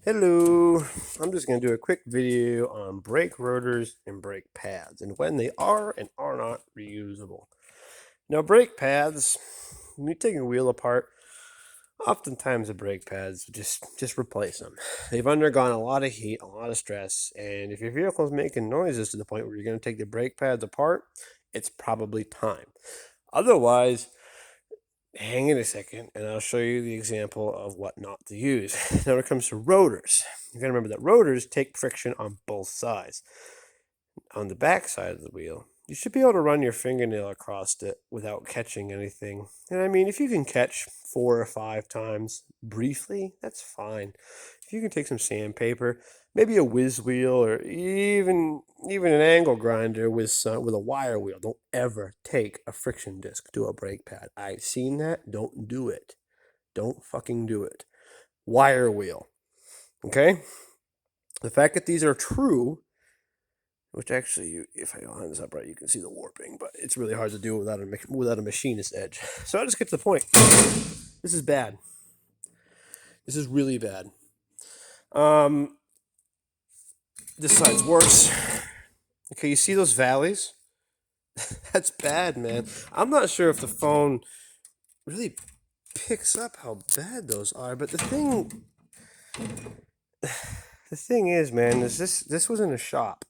Hello, I'm just going to do a quick video on brake rotors and brake pads and when they are and are not reusable. Now, brake pads, when you take a wheel apart, oftentimes the brake pads just replace them. They've undergone a lot of heat, a lot of stress, and if your vehicle is making noises to the point where you're going to take the brake pads apart, it's probably time. Otherwise, hang in a second and I'll show you the example of what not to use. Now, when it comes to rotors, you gotta remember that rotors take friction on both sides. On the back side of the wheel, you should be able to run your fingernail across it without catching anything. And I mean, if you can catch 4 or 5 times briefly, that's fine. If you can take some sandpaper, maybe a whiz wheel, or even an angle grinder with a wire wheel. Don't ever take a friction disc to a brake pad. I've seen that. Don't do it. Don't fucking do it. Wire wheel. Okay? The fact that these are true, which actually, if I line this up right, you can see the warping, but it's really hard to do without a machinist edge. So I'll just get to the point. This is bad. This is really bad. This side's worse. Okay, you see those valleys? That's bad, man. I'm not sure if the phone really picks up how bad those are, but the thing is, man, is this was in a shop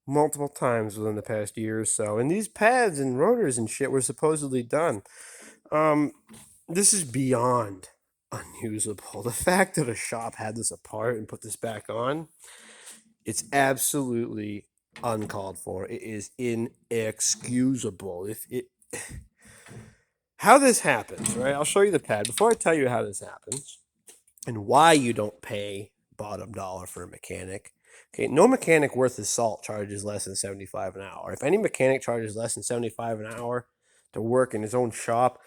multiple times within the past year or so, and these pads and rotors and shit were supposedly done. This is beyond unusable. The fact that a shop had this apart and put this back on, it's absolutely uncalled for. It is inexcusable. How this happens, right? I'll show you the pad. Before I tell you how this happens and why you don't pay bottom dollar for a mechanic, okay, no mechanic worth his salt charges less than $75 an hour. If any mechanic charges less than $75 an hour to work in his own shop,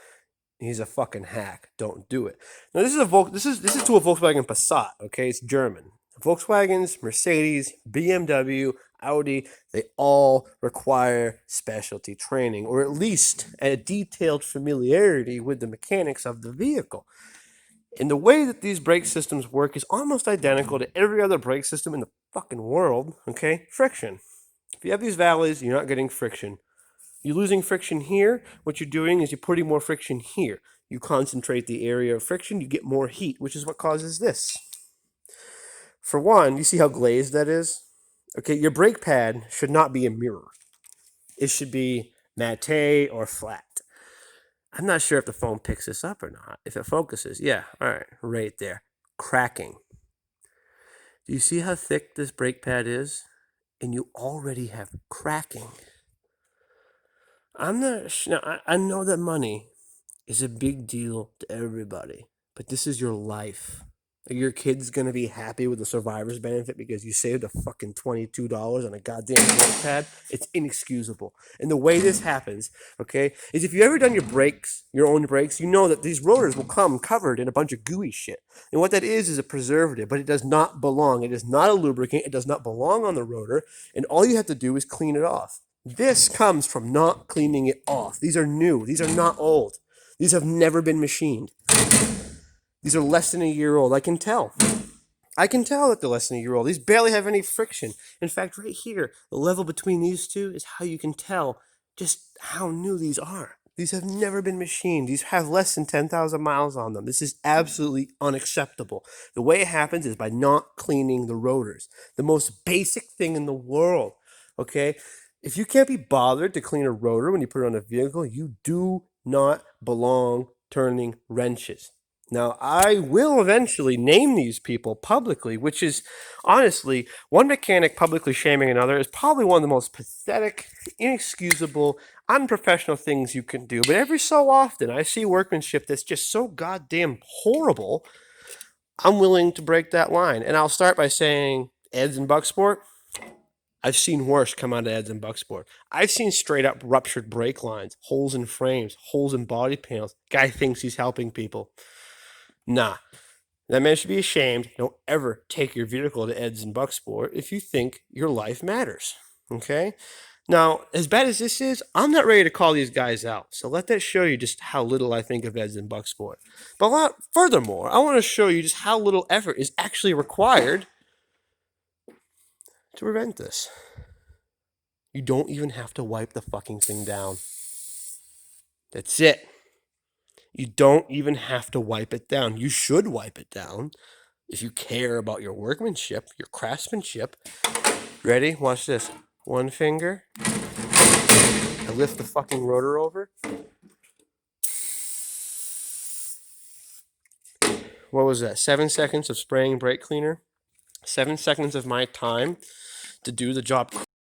he's a fucking hack. Don't do it. Now this is to a Volkswagen Passat. Okay, it's German. Volkswagens, Mercedes, BMW, Audi, they all require specialty training, or at least a detailed familiarity with the mechanics of the vehicle. And the way that these brake systems work is almost identical to every other brake system in the fucking world. Okay, friction. If you have these valleys, you're not getting friction. You're losing friction here. What you're doing is you're putting more friction here. You concentrate the area of friction, you get more heat, which is what causes this. For one, you see how glazed that is? Okay, your brake pad should not be a mirror. It should be matte or flat. I'm not sure if the phone picks this up or not. If it focuses, yeah, all right there. Cracking. Do you see how thick this brake pad is? And you already have cracking. I'm not sure. I know that money is a big deal to everybody, but this is your life. Are your kids gonna be happy with the survivor's benefit because you saved a fucking $22 on a goddamn brake pad? It's inexcusable. And the way this happens, okay, is if you ever done your own brakes, you know that these rotors will come covered in a bunch of gooey shit. And what that is a preservative, but it does not belong. It is not a lubricant. It does not belong on the rotor. And all you have to do is clean it off. This comes from not cleaning it off. These are new. These are not old. These have never been machined. These are less than a year old. I can tell. I can tell that they're less than a year old. These barely have any friction. In fact, right here, the level between these two is how you can tell just how new these are. These have never been machined. These have less than 10,000 miles on them. This is absolutely unacceptable. The way it happens is by not cleaning the rotors. The most basic thing in the world, okay? If you can't be bothered to clean a rotor when you put it on a vehicle, you do not belong turning wrenches. Now, I will eventually name these people publicly, which is honestly, one mechanic publicly shaming another is probably one of the most pathetic, inexcusable, unprofessional things you can do. But every so often, I see workmanship that's just so goddamn horrible, I'm willing to break that line. And I'll start by saying, Eds and Bucksport, I've seen worse come out of Eds and Bucksport. I've seen straight up ruptured brake lines, holes in frames, holes in body panels. Guy thinks he's helping people. Nah, that man should be ashamed. Don't ever take your vehicle to Eds and Bucksport if you think your life matters. Okay? Now, as bad as this is, I'm not ready to call these guys out. So let that show you just how little I think of Eds in Bucksport. But furthermore, I want to show you just how little effort is actually required to prevent this. You don't even have to wipe the fucking thing down. That's it. You don't even have to wipe it down. You should wipe it down if you care about your workmanship, your craftsmanship. Ready? Watch this. One finger. I lift the fucking rotor over. What was that? 7 seconds of spraying brake cleaner. 7 seconds of my time to do the job